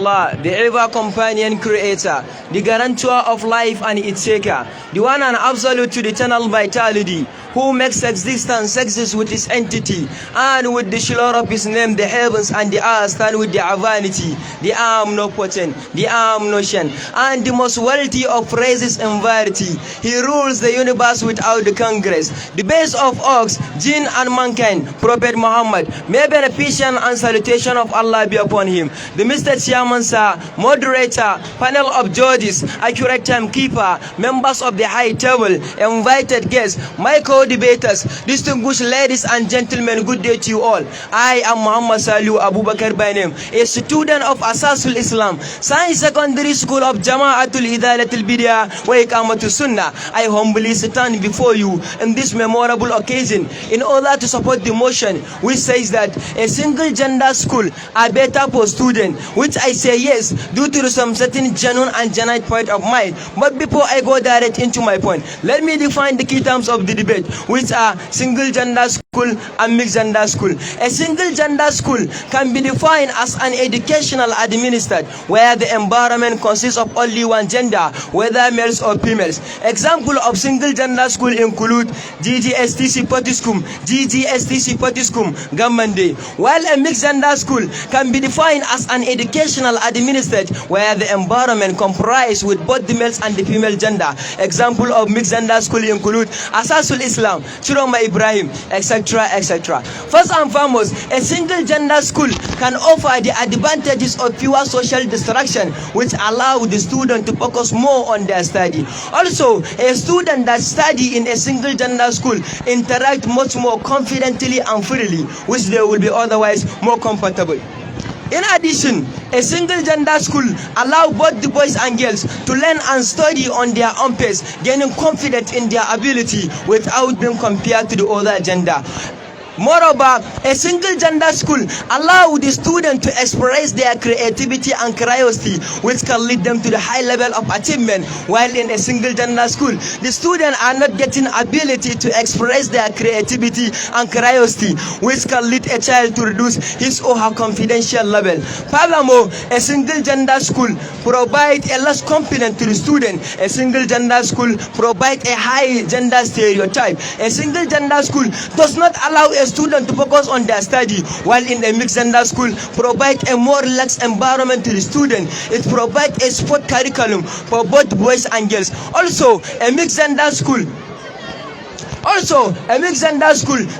Allah, the ever companion creator, the guarantor of life and its taker, the one and absolute to the eternal vitality, who makes existence exist with his entity, and with the shalom of his name the heavens and the earth stand with their vanity, the omnipotent, the omniscient, and the most wealthy of praises and variety. He rules the universe without the congress, the base of ox, jinn and mankind, Prophet Muhammad, may beneficial and salutation of Allah be upon him. The Mr. Chairman, sir, moderator, panel of judges, accurate timekeeper, members of the high table, invited guests, my co-debaters, distinguished ladies and gentlemen, good day to you all. I am Muhammad Salisu Abubakar by name, a student of Asasul Islam Science Secondary School of Jama'atul Idalatul Bid'ah wa Iqamatus Sunnah. I humbly stand before you in this memorable occasion in order to support the motion which says that a single gender school are better for students, which I say yes due to some certain genuine and genuine point of mine. But before I go direct into my point, let me define the key terms of the debate, which are single gender school and mixed gender school. A single gender school can be defined as an educational administered where the environment consists of only one gender, whether males or females. Example of single gender school include GGSTC Potiskum, GGSTC Potiskum, Gamande. While a mixed gender school can be defined as an educational administered where the environment comprised with both the males and the female gender. Example of mixed gender school include Asasul Islam, Chiroma Ibrahim, etc., etc. First and foremost, a single gender school can offer the advantages of pure social distraction, which allow the student to focus more on their study. Also, a student that study in a single gender school interact much more confidently and freely, which they will be otherwise more comfortable. In addition, a single gender school allows both the boys and girls to learn and study on their own pace, gaining confidence in their ability without being compared to the other gender. Moreover, a single gender school allows the student to express their creativity and curiosity, which can lead them to the high level of achievement. While in a single gender school, the students are not getting ability to express their creativity and curiosity, which can lead a child to reduce his or her confidential level. Furthermore, a single gender school provides a less confidence to the student. A single gender school provides a high gender stereotype. A single gender school does not allow a student to focus on their study, while in a mixed gender school provide a more relaxed environment to the student. It provides a sport curriculum for both boys and girls. Also, a mixed gender school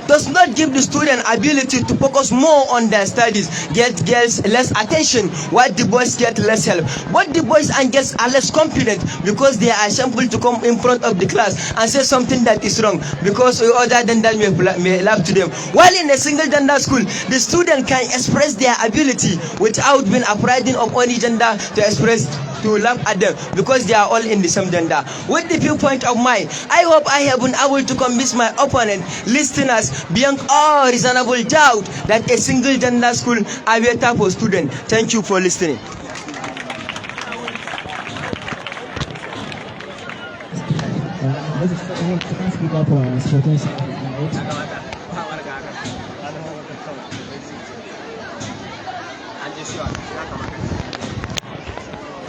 does not give the student ability to focus more on their studies, get girls less attention, while the boys get less help. But the boys and girls are less confident because they are ashamed to come in front of the class and say something that is wrong because other than that may laugh to them. While in a single gender school, the student can express their ability without being afraid of any gender to laugh at them because they are all in the same gender. With the viewpoint of mine, I hope I have been able to convince my opponent, listeners, beyond all reasonable doubt that a single gender school are better for students. Thank you for listening.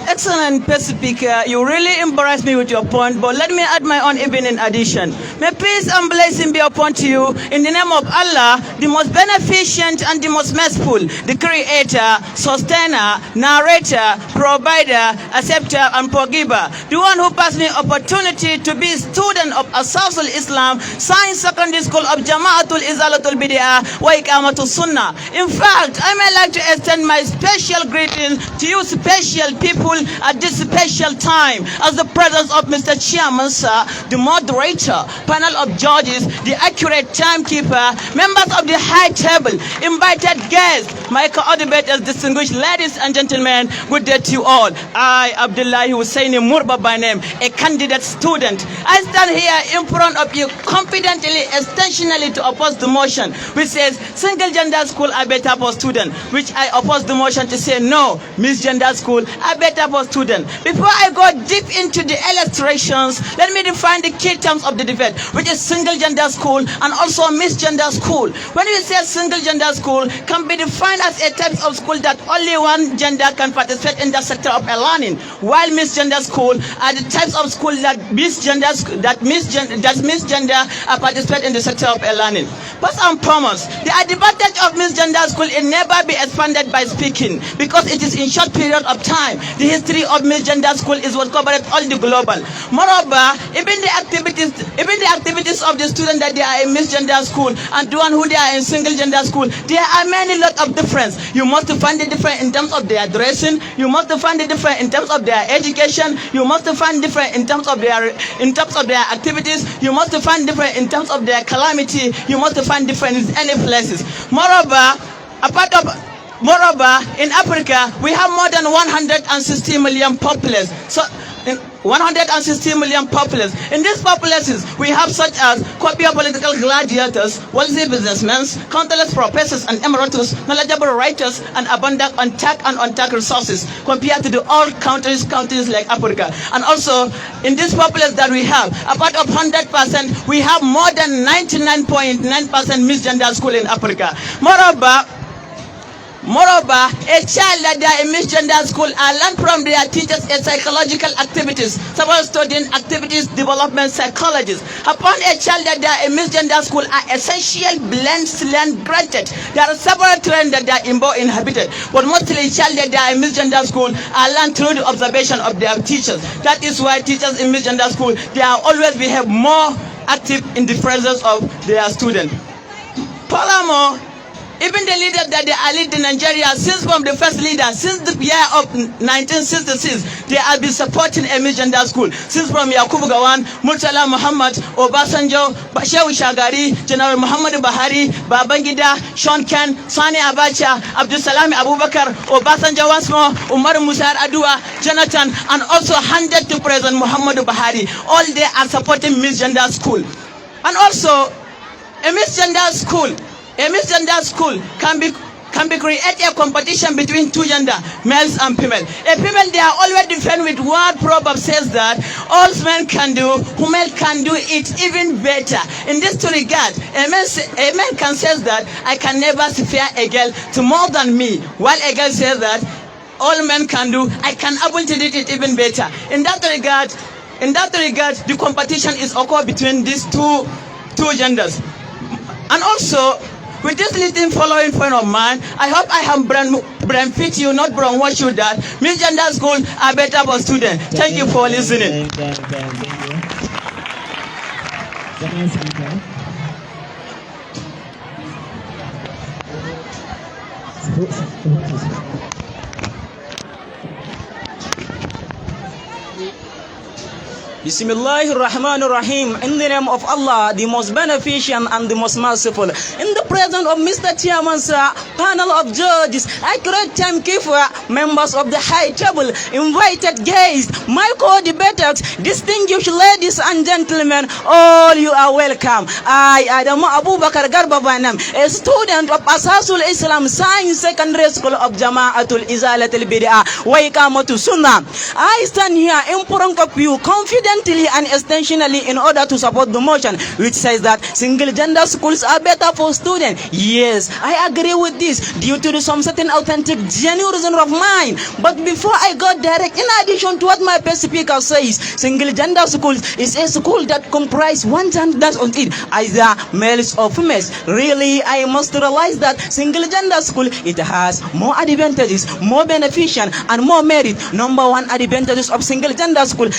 Excellent, speaker. You really embarrassed me with your point, but let me add my own even in addition. May peace and blessing be upon to you in the name of Allah, the most beneficent and the most merciful, the creator, sustainer, narrator, provider, acceptor and forgiver, the one who passed me opportunity to be student of Asasul Islam Science Secondary School of Jama'atul Idalatul Bid'ah wa Iqamatus Sunnah. In fact, I may like to extend my special greeting to you special people at this special time as the presence of Mr. Chairman, sir, the moderator, panel of judges, the accurate timekeeper, members of the high table, invited guests, my co-debaters, distinguished ladies and gentlemen, good day to you all. I, Abdullahi Hussein Murba by name, a candidate student. I stand here in front of you confidently, extensionally to oppose the motion which says single gender school are better for students, which I oppose the motion to say no, mixed gender school are better for students. Before I go deep into the illustrations, let me define the key terms of the debate, which is single gender school and also misgender school. When we say single gender school, can be defined as a type of school that only one gender can participate in the sector of learning, while misgender school are the types of school that misgender participate in the sector of learning. First and foremost, the advantage of misgender school is never be expanded by speaking, because it is in short period of time. The history of misgender school is what covered all the global. Moreover, even the activities of the students that they are in misgender school and the one who they are in single gender school, there are many lot of difference. You must find the difference in terms of their dressing. You must find the difference in terms of their education. You must find different in terms of their activities. You must find different in terms of their calamity. You must find different in any places. Moreover, in Africa, we have more than 160 million populace. So, 160 million populace. In these populations, we have such as copious political gladiators, wealthy businessmen, countless professors and emeritus, knowledgeable writers, and abundant untapped resources compared to the all countries like Africa. And also, in this populace that we have, apart of 100%, we have more than 99.9% misgender school in Africa. Moreover, a child that they are in misgender school learn from their teachers a psychological activities, several studying activities, development psychologists. Upon a child that they are in misgender school are essential blends learned granted. There are several trends that they are inhabited, but mostly child that they are in misgender school are learned through the observation of their teachers. That is why teachers in misgender school, they are always behave more active in the presence of their students. Furthermore, even the leaders that they are leading Nigeria, since from the first leader, since the year of 1966, they have been supporting a misgender school. Since from Yakubu Gawan, Murtala Muhammad, Obasanjo, Shehu Shagari, General Muhammad Buhari, Babangida, Sean Ken, Sani Abacha, Abdul Salam Abubakar, Obasanjo once more, Umar Musa Adua, Jonathan, and also handed to President Muhammad Buhari. All they are supporting misgender school. And also, a misgender school can be create a competition between two gender, males and female. A female, they are always defend with what proverb says that all men can do, women can do it even better. In this regard, a man can say that I can never spare a girl to more than me, while a girl says that all men can do, I can able to do it even better. In that regard, the competition is occur between these two genders. And also, with this little following point of mine, I hope I have brain fit you, not brainwash you that misgender school are better for students. Thank you for listening. Bismillahirrahmanirrahim. In the name of Allah, the most beneficent and the most merciful. In the presence of Mr. Chairman's panel of judges, I great timekeeper, members of the high table, invited guests, my co-debaters, distinguished ladies and gentlemen, all you are welcome. I, Abubakar Garba, a student of Asasul Islam Science Secondary School of Jama'atul Izalatul Bid'ah wa Iqamatus Sunnah. I stand here in front of you confidently and extensionally in order to support the motion which says that single gender schools are better for students. Yes, I agree with this due to some certain authentic genuine reason of mine. But before I go direct, in addition to what my first speaker says, single gender schools is a school that comprises one gender on it, either males or females. Really, I must realize that single gender school, it has more advantages, more beneficial and more merit. Number one advantages of single gender school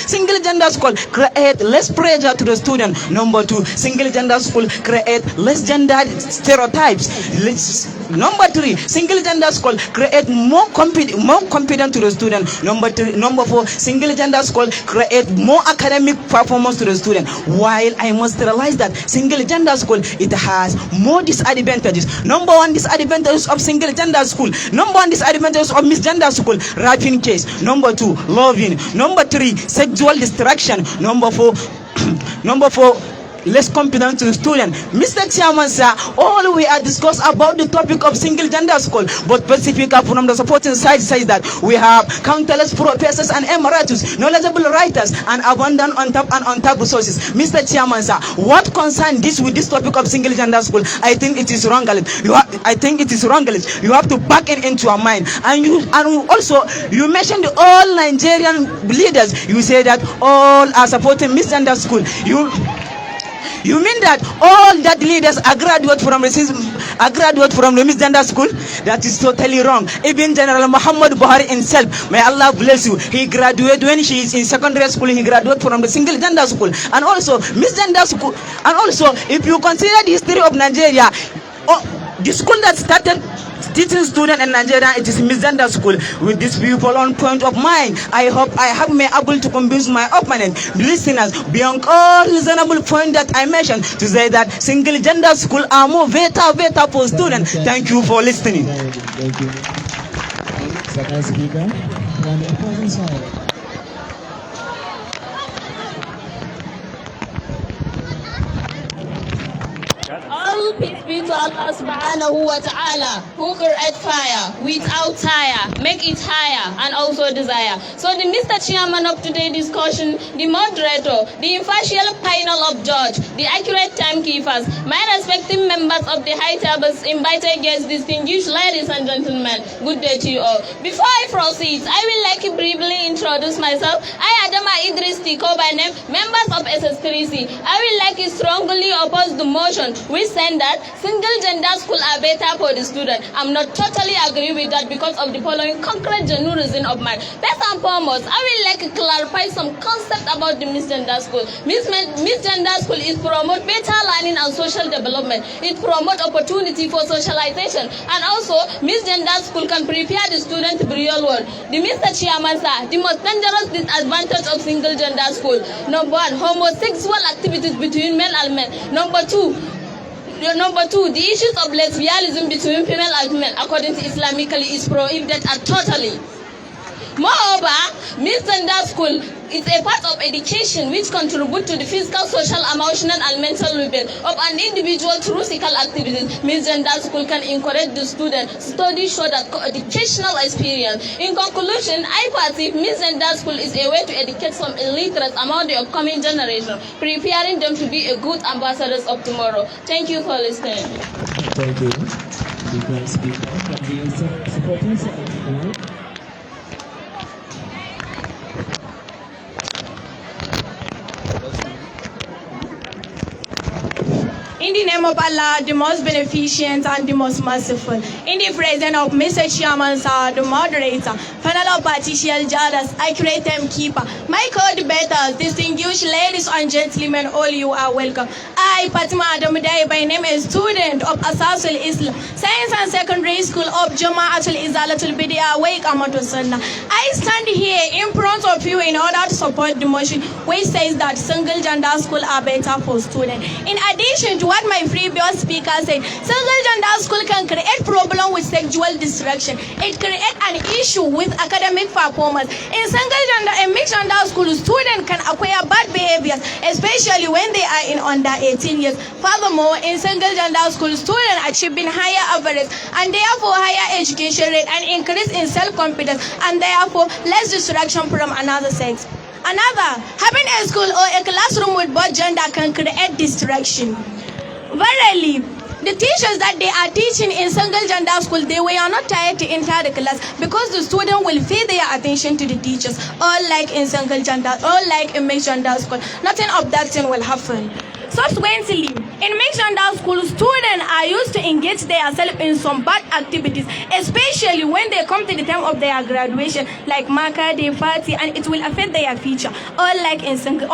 create less pressure to the student. Number two, single gender school create less gender stereotypes. Number three, single gender school create more confidence to the student. Number four, single gender school create more academic performance to the student. While I must realize that single gender school, it has more disadvantages. Number one disadvantages of single gender school. Number one disadvantages of misgender school, raping case. Number two, loving. Number three, sexual distraction. Number four, less confident to the student. Mr. Chairman, sir, all we are discussed about the topic of single gender school, but specific from the supporting side says that we have countless professors and emeritus, knowledgeable writers, and abundant on-tap resources. Mr. Chairman, sir, what concern this with this topic of single gender school? I think it is wrong. I think it is wrong. You have to back it into your mind. And also you mentioned all Nigerian leaders. You say that all are supporting misgender school. You mean that all that leaders are graduate from the misgender school? That is totally wrong. Even General Muhammad Buhari himself, may Allah bless you, he graduated when he is in secondary school. He graduated from the single gender school and also misgender school. And also, if you consider the history of Nigeria, the school that started teaching students in Nigeria, it is misgender school. With this people on point of mind, I hope I have been able to convince my opponent, the listeners, beyond all reasonable point that I mentioned, to say that single gender school are more better for students. Thank you for listening. Thank you. Second speaker, on the opposing side. All peace be to Allah subhanahu wa ta'ala, who create fire without tire, make it higher and also desire. So the Mr. Chairman of today's discussion, the moderator, the impartial panel of judge, the accurate timekeepers, my respected members of the high tables, invited guests, distinguished ladies and gentlemen, good day to you all. Before I proceed, I will like to briefly introduce myself. I Adama Idris Tiko by name, members of SS3C. I will like to strongly oppose the motion which saying that single gender school are better for the student. I'm not totally agree with that because of the following concrete genuine reason of mine. First and foremost, I will like to clarify some concept about the misgender school. Misgender school is promote better learning and social development. It promote opportunity for socialization, and also misgender school can prepare the student to the real world. The Mr. Chairman, sir, the most dangerous disadvantage of single gender school: number one, homosexual activities between men and men. Number two, the issues of lesbianism between female and men, according to Islamically, is prohibited totally. Moreover, misgender school is a part of education which contributes to the physical, social, emotional, and mental well-being of an individual through physical activities. Misgender school can encourage the student. Studies show that educational experience. In conclusion, I perceive misgender school is a way to educate some illiterates among the upcoming generation, preparing them to be a good ambassadors of tomorrow. Thank you for listening. Thank you. Supporting side. In the name of Allah, the most beneficent and the most merciful. In the presence of Mr. Chairman, sir, the moderator, panel of partial judges, accurate timekeeper, my co-debaters, distinguished ladies and gentlemen, all you are welcome. I, Fatima Adamudai, by name a student of Asasul Islam, Science and Secondary School of Jama'atul Izalatul Bidiyah, Wake Amatul Sunnah. I stand here in front of you in order to support the motion which says that single gender school are better for students. In addition to what my previous speaker said, single gender school can create problem with sexual distraction. It creates an issue with academic performance. In single gender and mixed gender school, students can acquire bad behaviors, especially when they are in under 18 years. Furthermore, in single gender school, students achieving higher average and therefore higher education rate and increase in self-confidence and therefore less distraction from another sex. Another, having a school or a classroom with both gender can create distraction. Verily, the teachers that they are teaching in single gender school, they were not tired to enter the class because the student will pay their attention to the teachers. All like in single gender, all like in mixed gender school. Nothing of that thing will happen. Subsequently, in mixed gender school, students are used to engage themselves in some bad activities, especially when they come to the time of their graduation, like marker day party, and it will affect their future. All like in single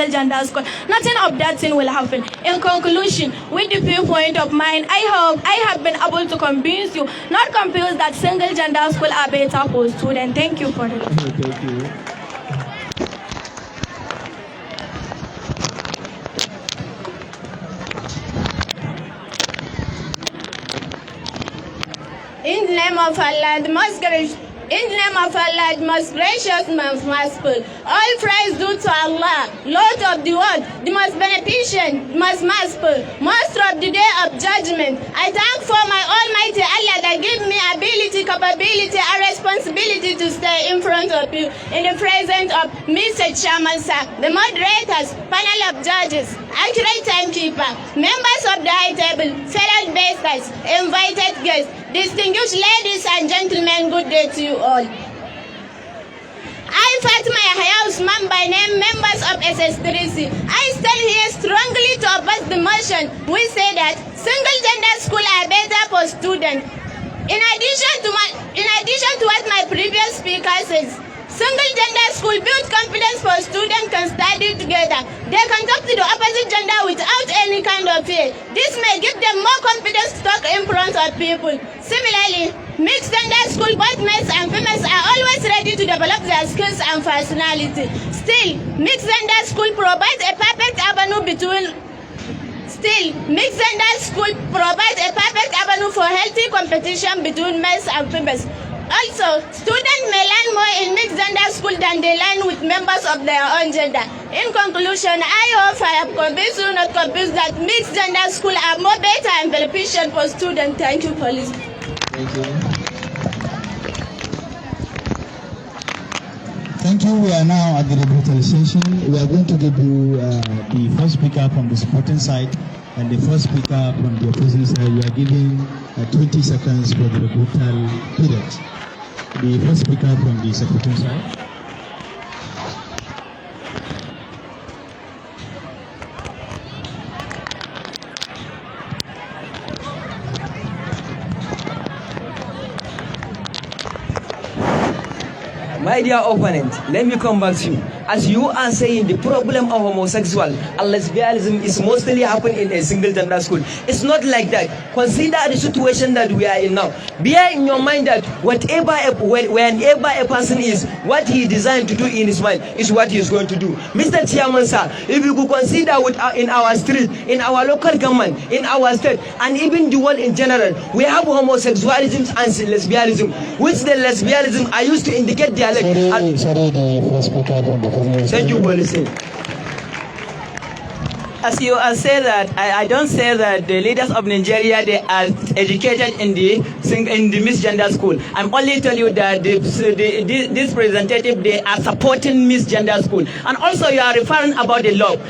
gender school, nothing of that thing will happen. In conclusion, with the viewpoint of mine, I hope I have been able to convince you, not confused, that single gender school are better for students. Thank you for that. Thank you. In the name of Allah, the most gracious. In the name of Allah, the most gracious, most merciful. All praise due to Allah, Lord of the world, the most beneficent, most merciful, master of the day of judgment. I thank for my Almighty Allah that give me ability, capability, and responsibility to stay in front of you in the presence of Mr. Chairman Sir, the moderators, panel of judges, accurate timekeeper, members of the high table, fellow debaters, invited guests, distinguished ladies and gentlemen, good day to you all. I, Fatima Yahya Usman by name, members of SS3C. I stand here strongly to oppose the motion. We say that single gender school are better for students. In addition to what my previous speaker says, single gender school build confidence for students can study together. They can talk to the opposite gender without any kind of fear. This may give them more confidence to talk in front of people. Similarly, mixed gender school, both males and females are always ready to develop their skills and personality. Still, mixed gender school provides a perfect avenue for healthy competition between males and females. Also, students may learn more in mixed gender school than they learn with members of their own gender. In conclusion, I hope I have convinced you, not convinced, that mixed gender school are more better and beneficial for students. Thank you for listening. Thank you. Thank you. We are now at the rebuttal session. We are going to give you the first speaker from the supporting side and the first speaker from the opposing side. We are giving 20 seconds for the rebuttal period. The first speaker from the supporting side. My dear opponent, let me come back to you. As you are saying, the problem of homosexual and lesbianism is mostly happening in a single gender school. It's not like that. Consider the situation that we are in now. Bear in your mind that whenever a person is, what he designed to do in his mind is what he is going to do. Mr. Chairman, sir, if you could consider in our street, in our local government, in our state, and even the world in general, we have homosexualism and lesbianism, which the lesbianism are used to indicate their leg. Sorry, the first speaker from the Thank you for listening. As you say that, I don't say that the leaders of Nigeria, they are educated in the misgender school. I'm only telling you that this representative, they are supporting misgender school. And also you are referring about the love.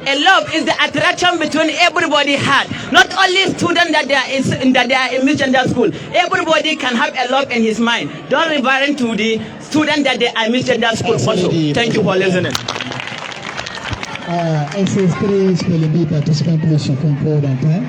A love is the attraction between everybody had. Not only students that they are in misgender school. Everybody can have a love in his mind. Don't refer to the students that they are misgender school also. Thank you for listening. SS3 spelling bee participant, please come forward on time.